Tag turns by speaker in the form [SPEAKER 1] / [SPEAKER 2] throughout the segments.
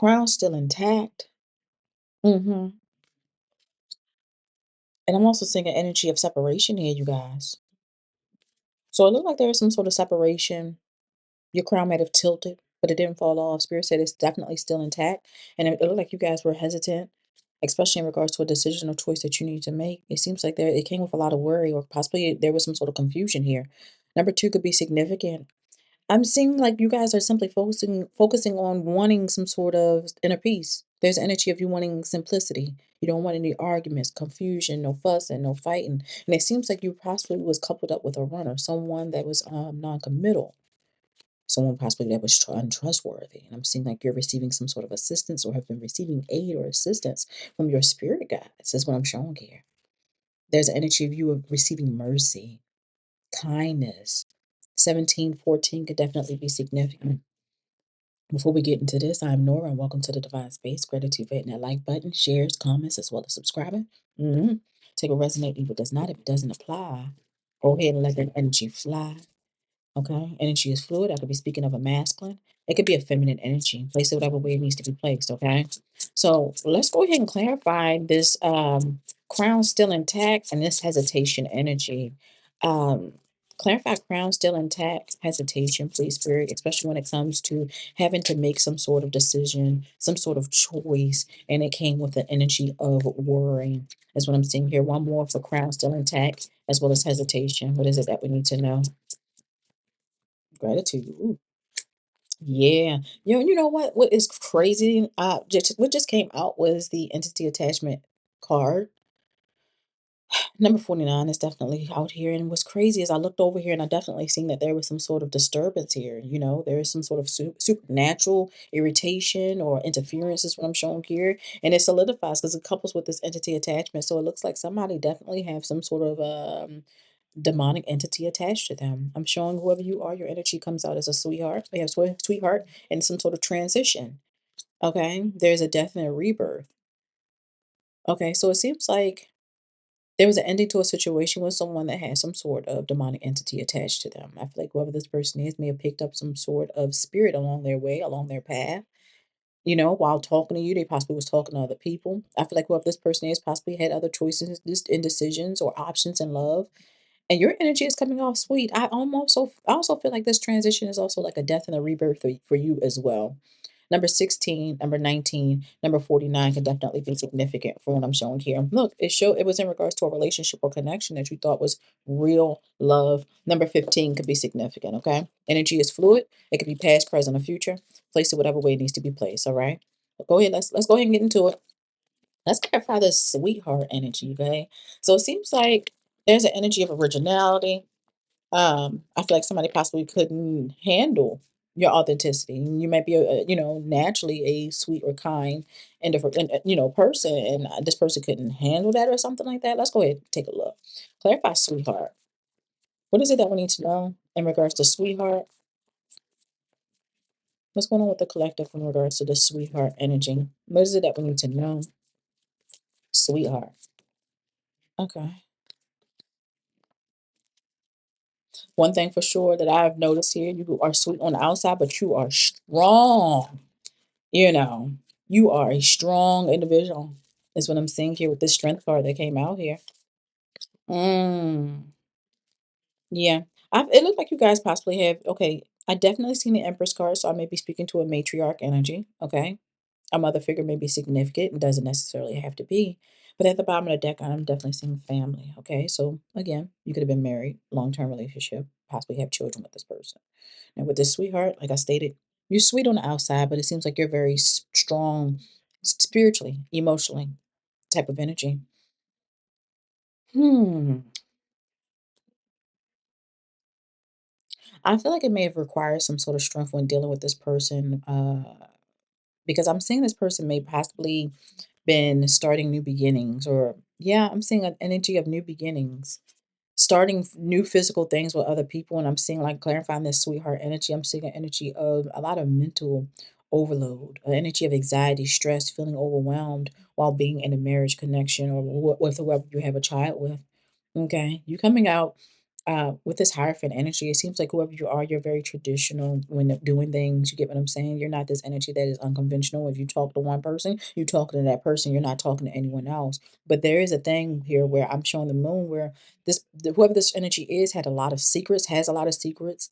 [SPEAKER 1] Crown still intact. Mhm. And I'm also seeing an energy of separation here, you guys. So it looked like there was some sort of separation. Your crown might have tilted, but it didn't fall off. Spirit said it's definitely still intact. And it looked like you guys were hesitant, especially in regards to a decision or choice that you need to make. It seems like it came with a lot of worry, or possibly there was some sort of confusion here. Number two could be significant. I'm seeing like you guys are simply focusing on wanting some sort of inner peace. There's energy of you wanting simplicity. You don't want any arguments, confusion, no fussing, no fighting. And it seems like you possibly was coupled up with a runner, someone that was non-committal, someone possibly that was untrustworthy. And I'm seeing like you're receiving some sort of assistance or have been receiving aid or assistance from your spirit guides. That's what I'm showing here. There's an energy of you of receiving mercy, kindness. 1714 could definitely be significant. Before we get into this, I'm Nora, and welcome to the Divine Space. Gratitude for hitting that like button, shares, comments, as well as subscribing. Take a resonate, leave what does not. If it doesn't apply, go ahead and let that energy fly. Okay? Energy is fluid. I could be speaking of a masculine. It could be a feminine energy. Place it whatever way it needs to be placed. Okay? So let's go ahead and clarify this crown still intact and this hesitation energy. Um, clarify crown still intact, hesitation, please, spirit, especially when it comes to having to make some sort of decision, some sort of choice, and it came with the energy of worry. Is what I'm seeing here. One more for crown still intact, as well as hesitation. What is it that we need to know? Gratitude. Ooh, yeah. You know what? What is crazy? Just what just came out was the entity attachment card. Number 49 is definitely out here. And what's crazy is I looked over here and I definitely seen that there was some sort of disturbance here. You know, there is some sort of supernatural irritation or interference, is what I'm showing here. And it solidifies because it couples with this entity attachment. So it looks like somebody definitely have some sort of demonic entity attached to them. I'm showing whoever you are, your energy comes out as a sweetheart. We have sweetheart and some sort of transition. Okay. There's a death and a rebirth. Okay. So it seems like there was an ending to a situation with someone that had some sort of demonic entity attached to them. I feel like whoever this person is may have picked up some sort of spirit along their way, along their path. You know, while talking to you, they possibly was talking to other people. I feel like whoever this person is possibly had other choices, indecisions, or options in love. And your energy is coming off sweet. I also feel like this transition is also like a death and a rebirth for you as well. Number 16, number 19, number 49 can definitely be significant for what I'm showing here. Look, it was in regards to a relationship or connection that you thought was real love. Number 15 could be significant, okay? Energy is fluid. It could be past, present, or future. Place it whatever way it needs to be placed, all right? But go ahead, let's go ahead and get into it. Let's clarify this sweetheart energy, okay? So it seems like there's an energy of originality. I feel like somebody possibly couldn't handle your authenticity. You might be naturally a sweet or kind and different, person, and this person couldn't handle that or something like that. Let's go ahead and take a look. Clarify sweetheart. What is it that we need to know in regards to sweetheart? What's going on with the collective in regards to the sweetheart energy? What is it that we need to know? Sweetheart. Okay. One thing for sure that I've noticed here, you are sweet on the outside, but you are strong. You know, you are a strong individual, is what I'm seeing here with this strength card that came out here. Mm, yeah. It looked like you guys possibly have, okay, I definitely seen the Empress card, so I may be speaking to a matriarch energy, okay? A mother figure may be significant, it doesn't necessarily have to be. But at the bottom of the deck, I'm definitely seeing family, okay? So again, you could have been married, long-term relationship, possibly have children with this person. And with this sweetheart, like I stated, you're sweet on the outside, but it seems like you're very strong spiritually, emotionally type of energy. Hmm. I feel like it may have required some sort of strength when dealing with this person, because I'm seeing this person may possibly been starting new beginnings, or yeah, I'm seeing an energy of new beginnings, starting new physical things with other people. And I'm seeing like clarifying this sweetheart energy. I'm seeing an energy of a lot of mental overload, an energy of anxiety, stress, feeling overwhelmed while being in a marriage connection or with whoever you have a child with. Okay, you coming out. With this Hierophant energy, it seems like whoever you are, you're very traditional when doing things. You get what I'm saying? You're not this energy that is unconventional. If you talk to one person, you talking to that person. You're not talking to anyone else. But there is a thing here where I'm showing the moon where whoever this energy is had a lot of secrets, has a lot of secrets.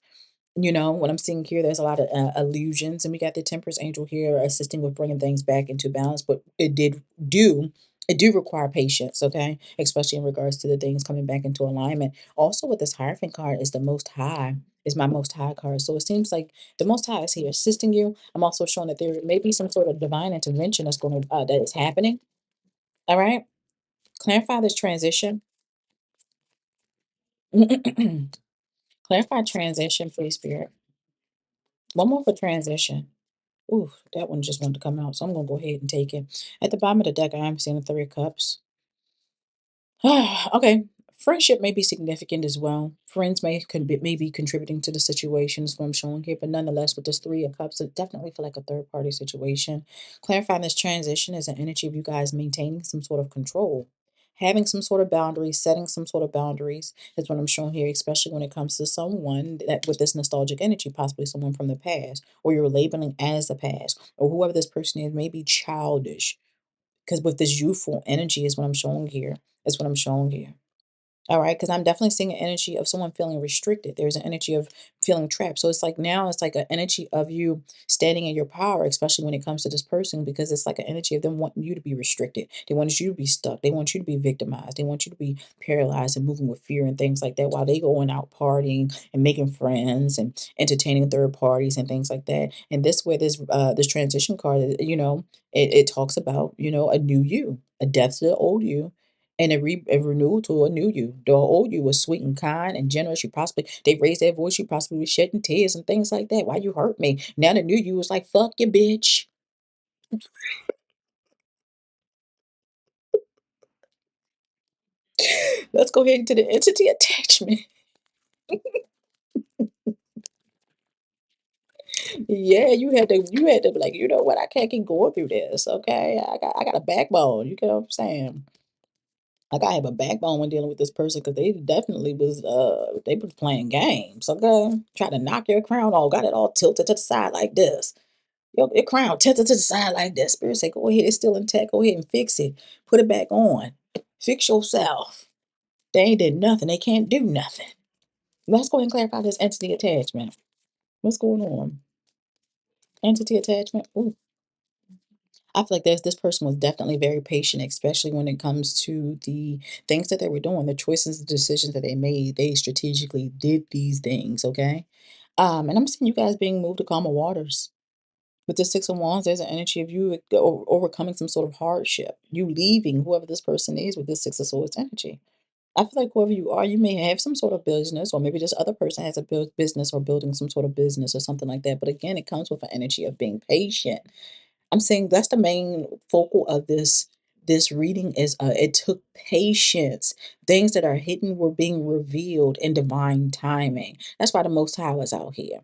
[SPEAKER 1] What I'm seeing here, there's a lot of illusions, and we got the Temperance angel here assisting with bringing things back into balance. But it do require patience, okay, especially in regards to the things coming back into alignment. Also, with this Hierophant card is the Most High, is my Most High card. So it seems like the Most High is here assisting you. I'm also showing that there may be some sort of divine intervention that is happening. All right, clarify this transition. Clarify transition, please, Spirit. One more for transition. Ooh, that one just wanted to come out, so I'm gonna go ahead and take it. At the bottom of the deck, I am seeing the Three of Cups. Okay. Friendship may be significant as well. Friends may be contributing to the situations what I'm showing here, but nonetheless, with this Three of Cups, it definitely feel like a third party situation. Clarifying this transition is an energy of you guys maintaining some sort of control, having some sort of boundaries, setting some sort of boundaries is what I'm showing here, especially when it comes to someone that with this nostalgic energy, possibly someone from the past, or you're labeling as the past, or whoever this person is may be childish. Because with this youthful energy is what I'm showing here. Is what I'm showing here. All right, because I'm definitely seeing an energy of someone feeling restricted. There's an energy of feeling trapped. So it's like now it's like an energy of you standing in your power, especially when it comes to this person, because it's like an energy of them wanting you to be restricted. They want you to be stuck. They want you to be victimized. They want you to be paralyzed and moving with fear and things like that while they going out partying and making friends and entertaining third parties and things like that. And this way, this transition card, it talks about, a new you, a death to the old you and a renewal to a new you. The old you was sweet and kind and generous. They raised their voice. You possibly was shedding tears and things like that. Why you hurt me? Now the new you was like, fuck you, bitch. Let's go ahead into the entity attachment. Yeah, you had to be like, you know what? I can't keep going through this. Okay. I got a backbone. You know what I'm saying? Like I have a backbone when dealing with this person because they definitely was playing games, okay? Try to knock your crown off, got it all tilted to the side like this. Your crown tilted to the side like this. Spirit say, go ahead, it's still intact. Go ahead and fix it. Put it back on. Fix yourself. They ain't did nothing. They can't do nothing. Let's go ahead and clarify this entity attachment. What's going on? Entity attachment. Ooh. I feel like this person was definitely very patient, especially when it comes to the things that they were doing, the choices, the decisions that they made. They strategically did these things, okay? And I'm seeing you guys being moved to calmer waters. With the Six of Wands, there's an energy of you overcoming some sort of hardship. You leaving whoever this person is with this Six of Swords energy. I feel like whoever you are, you may have some sort of business, or maybe this other person has a business or building some sort of business or something like that. But again, it comes with an energy of being patient. I'm saying that's the main focal of this reading is it took patience. Things that are hidden were being revealed in divine timing. That's why the Most High was out here.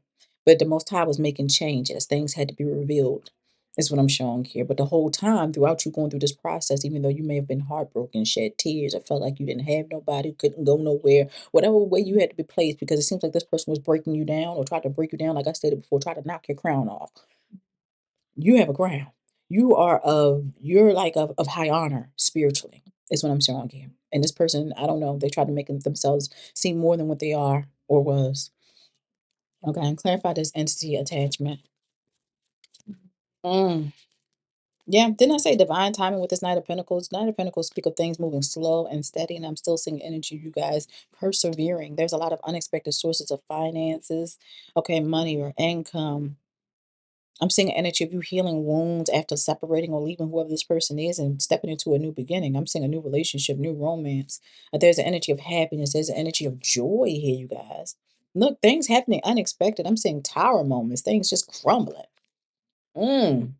[SPEAKER 1] But the Most High was making changes. Things had to be revealed, is what I'm showing here. But the whole time, throughout you going through this process, even though you may have been heartbroken, shed tears, or felt like you didn't have nobody, couldn't go nowhere, whatever way you had to be placed, because it seems like this person was breaking you down or tried to break you down, like I stated before, try to knock your crown off. You have a crown. You're like of high honor spiritually, is what I'm showing here. And this person, I don't know, they try to make themselves seem more than what they are or was. Okay, and clarify this entity attachment. Mm. Yeah, didn't I say divine timing with this Knight of Pentacles? Knight of Pentacles speak of things moving slow and steady, and I'm still seeing energy, you guys persevering. There's a lot of unexpected sources of finances, okay, money or income. I'm seeing energy of you healing wounds after separating or leaving whoever this person is and stepping into a new beginning. I'm seeing a new relationship, new romance. There's an energy of happiness. There's an energy of joy here, you guys. Look, things happening unexpected. I'm seeing tower moments, things just crumbling. Mm.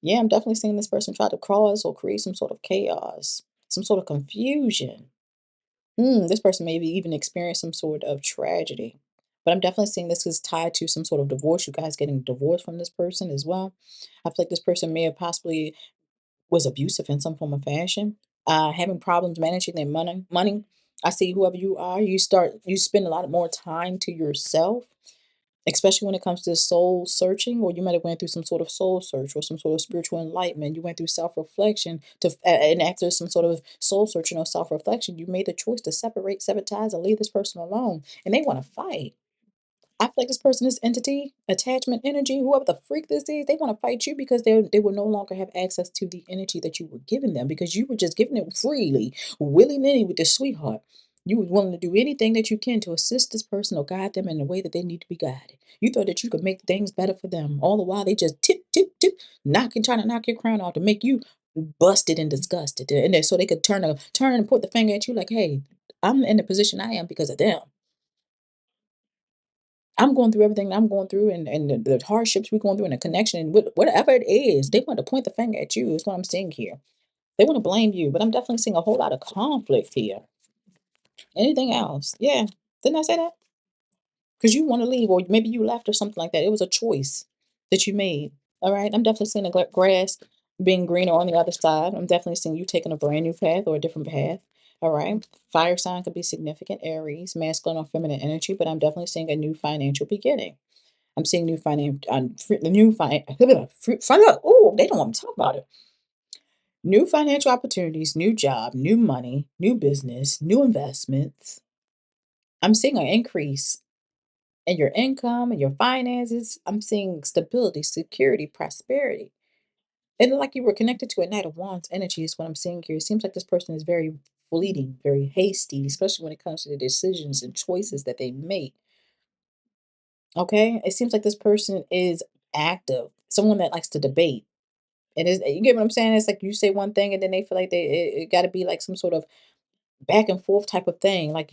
[SPEAKER 1] Yeah, I'm definitely seeing this person try to cause or create some sort of chaos, some sort of confusion. This person maybe even experienced some sort of tragedy. But I'm definitely seeing this is tied to some sort of divorce. You guys getting divorced from this person as well. I feel like this person may have possibly was abusive in some form of fashion. Having problems managing their money. I see whoever you are, you spend a lot more time to yourself, especially when it comes to soul searching, or you might have went through some sort of soul search or some sort of spiritual enlightenment. You went through self-reflection and after some sort of soul searching or self-reflection, you made the choice to separate, sever ties, and leave this person alone. And they want to fight. I feel like this person, this entity, attachment energy, whoever the freak this is, they want to fight you because they will no longer have access to the energy that you were giving them because you were just giving it freely, willy nilly with the sweetheart. You were willing to do anything that you can to assist this person or guide them in the way that they need to be guided. You thought that you could make things better for them. All the while they just tip, tip, tip, trying to knock your crown off to make you busted and disgusted. And then so they could turn and put the finger at you like, hey, I'm in the position I am because of them. I'm going through everything that I'm going through and the hardships we're going through and the connection and whatever it is, they want to point the finger at you is what I'm seeing here. They want to blame you, but I'm definitely seeing a whole lot of conflict here. Anything else? Yeah. Didn't I say that? Because you want to leave, or maybe you left or something like that. It was a choice that you made. All right. I'm definitely seeing the grass being greener on the other side. I'm definitely seeing you taking a brand new path or a different path. All right. Fire sign could be significant Aries, masculine or feminine energy, but I'm definitely seeing a new financial beginning. I'm seeing new finance, the new oh, they don't want me to talk about it. New financial opportunities, new job, new money, new business, new investments. I'm seeing an increase in your income and your finances. I'm seeing stability, security, prosperity. And like you were connected to a Knight of Wands energy is what I'm seeing here. It seems like this person is very fleeting, very hasty, especially when it comes to the decisions and choices that they make. Okay? It seems like this person is active, someone that likes to debate. And it's, you get what I'm saying? It's like you say one thing and then they feel like it got to be like some sort of back and forth type of thing. Like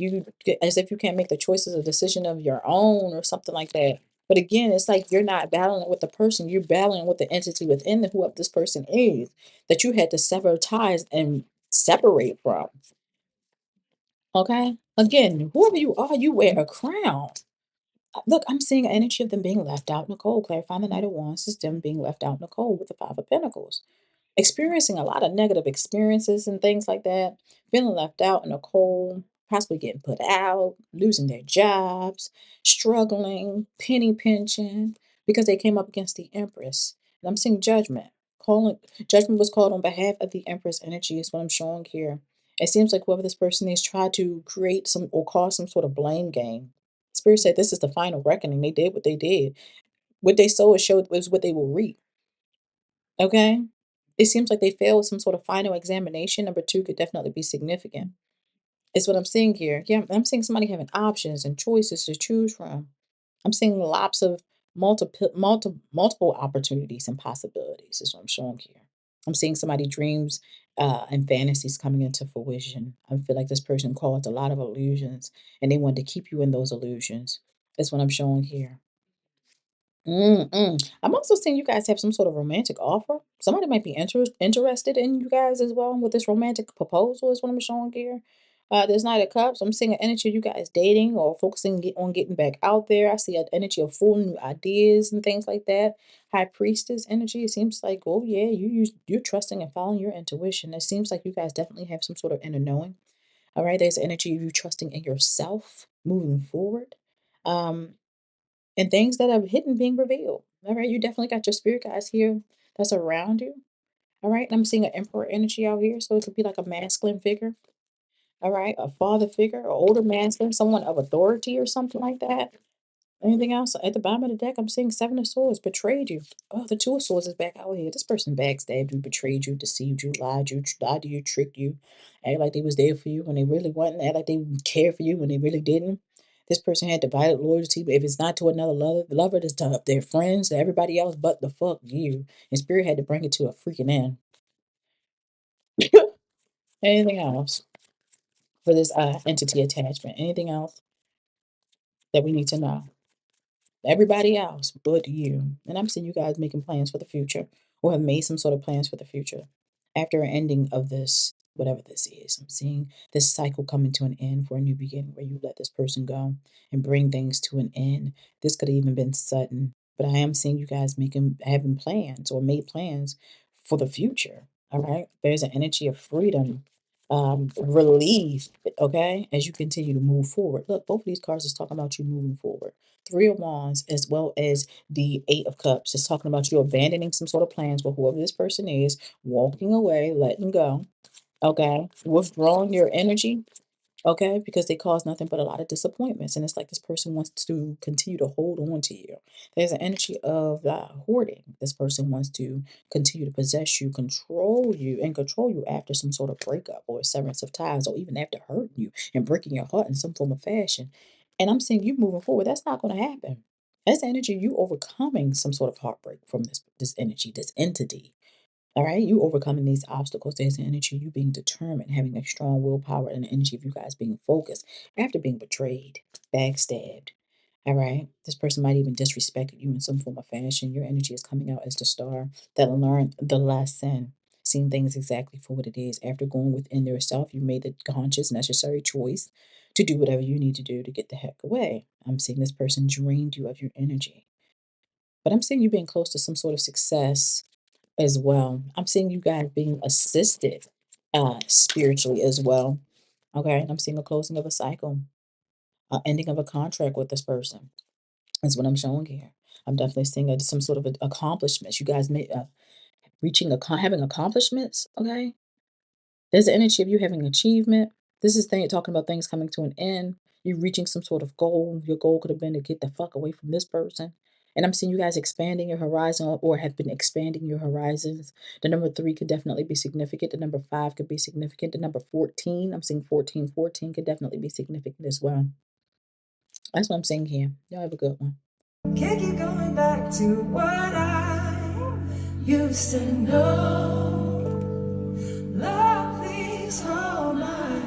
[SPEAKER 1] as if you can't make the choices or decision of your own or something like that. But again, it's like you're not battling with the person, you're battling with the entity within whoever this person is that you had to sever ties and separate from. Okay? Again, whoever you are, you wear a crown. Look, I'm seeing an energy of them being left out in the cold. Clarifying the Knight of Wands is them being left out in the cold with the Five of Pentacles. Experiencing a lot of negative experiences and things like that, feeling left out in the cold, possibly getting put out, losing their jobs, struggling, penny pinching, because they came up against the Empress. And I'm seeing judgment. Calling judgment was called on behalf of the Empress energy, is what I'm showing here. It seems like whoever this person is tried to create some or cause some sort of blame game. Spirit said this is the final reckoning. They did what they did. What they sow is showed was what they will reap. Okay? It seems like they failed some sort of final examination. Number 2 could definitely be significant. It's what I'm seeing here. Yeah, I'm seeing somebody having options and choices to choose from. I'm seeing lots of multiple opportunities and possibilities is what I'm showing here. I'm seeing somebody dreams and fantasies coming into fruition. I feel like this person caused a lot of illusions and they wanted to keep you in those illusions. That's what I'm showing here. I'm also seeing you guys have some sort of romantic offer. Somebody might be interested in you guys as well with this romantic proposal is what I'm showing here. There's Knight of Cups. I'm seeing an energy of you guys dating or focusing on getting back out there. I see an energy of full new ideas and things like that. High Priestess energy. It seems like, oh yeah, you're trusting and following your intuition. It seems like you guys definitely have some sort of inner knowing. All right, there's energy of you trusting in yourself moving forward. Um, and things that are hidden being revealed. All right, you definitely got your spirit guides here that's around you. All right, and I'm seeing an emperor energy out here, so it could be like a masculine figure. All right, a father figure, or older masculine, someone of authority or something like that. Anything else? At the bottom of the deck, I'm seeing Seven of Swords betrayed you. Oh, the Two of Swords is back out here. This person backstabbed you, betrayed you, deceived you, lied to you, tricked you, act like they was there for you when they really wasn't, act like they cared for you when they really didn't. This person had divided loyalty, but if it's not to another lover, it's to their friends, to everybody else but the fuck you. And Spirit had to bring it to a freaking end. Anything else for this entity attachment? Anything else that we need to know? Everybody else but you. And I'm seeing you guys making plans for the future or have made some sort of plans for the future after an ending of this, whatever this is. I'm seeing this cycle coming to an end for a new beginning where you let this person go and bring things to an end. This could have even been sudden, but I am seeing you guys having plans or made plans for the future. All right. There's an energy of freedom. relief, okay, as you continue to move forward. Look, both of these cards is talking about you moving forward. Three of Wands as well as the Eight of Cups is talking about you abandoning some sort of plans with whoever this person is, walking away, letting go, okay, withdrawing your energy, okay, because they cause nothing but a lot of disappointments. And it's like this person wants to continue to hold on to you. There's an energy of hoarding. This person wants to continue to possess you, control you after some sort of breakup or severance of ties, or even after hurting you and breaking your heart in some form of fashion. And I'm saying you moving forward, that's not going to happen. That's energy you overcoming some sort of heartbreak from this energy, this entity. All right, you overcoming these obstacles. There's an energy, you being determined, having a strong willpower, and the energy of you guys being focused after being betrayed, backstabbed. All right, this person might even disrespect you in some form of fashion. Your energy is coming out as the star that learned the lesson, seeing things exactly for what it is. After going within yourself, you made the conscious, necessary choice to do whatever you need to do to get the heck away. I'm seeing this person drained you of your energy, but I'm seeing you being close to some sort of success as well. I'm seeing you guys being assisted spiritually as well. Okay. I'm seeing a closing of a cycle, ending of a contract with this person. That's what I'm showing here. I'm definitely seeing some sort of accomplishments. You guys may having accomplishments. Okay. There's the energy of you having achievement. This is talking about things coming to an end. You reaching some sort of goal. Your goal could have been to get the fuck away from this person. And I'm seeing you guys expanding your horizon, or have been expanding your horizons. The number three could definitely be significant. The number five could be significant. The number 14, I'm seeing 14 could definitely be significant as well. That's what I'm seeing here. Y'all have a good one.
[SPEAKER 2] Can't keep going back to what I used to know.